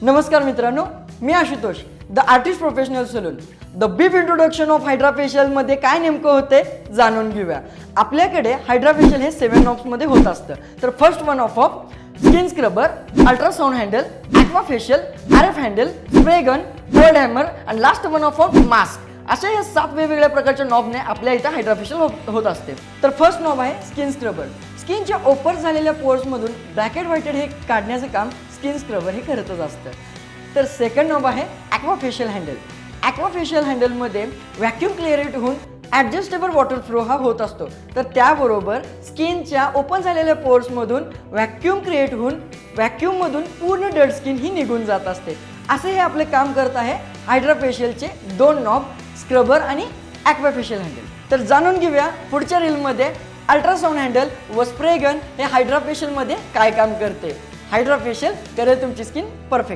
नमस्कार मित्रांनो, मी Ashutosh, the artist professional salon. The brief introduction of hydra फेशियलमध्ये काय नेमकं होते जाणून घेऊया. आपल्याकडे हायड्रा फेशियल हे 7 नॉब्समध्ये होत असतं. तर first one of skin scrubber, ultrasound handle, aqua facial, RF handle, spray gun, cold hammer आणि लास्ट वन ऑफ मास्क. अशा या 7 वेगवेगळ्या प्रकारच्या नॉबने आपल्या इथं हायड्रा फेशियल होत असते. तर फर्स्ट नॉब आहे स्किन स्क्रबर. स्किनच्या ओपर झालेल्या पोर्समधून ब्लॅक अँड व्हाईटेड हे काढण्याचं काम स्किन स्क्रबर हे करतच असतं. तर सेकंड नॉब आहे aqua facial handle. Aqua facial हँडलमध्ये व्हॅक्यूम क्लिअरिटी होऊन ॲडजस्टेबल वॉटर फ्लो हा होत असतो. तर त्याबरोबर स्किनच्या ओपन झालेल्या पोर्समधून व्हॅक्यूम क्रिएट होऊन व्हॅक्यूममधून पूर्ण डेड स्किन ही निघून जात असते. असे हे आपले काम करत आहे हायड्रा फेशियलचे 2 नॉब, स्क्रबर आणि ॲक्वा फेशियल हँडल. तर जाणून घेऊया पुढच्या रीलमध्ये अल्ट्रासाउंड हँडल व स्प्रे गन हे हायड्रा फेशियलमध्ये काय काम करते. हायड्रा फेशियल करेल तुमची स्किन परफेक्ट.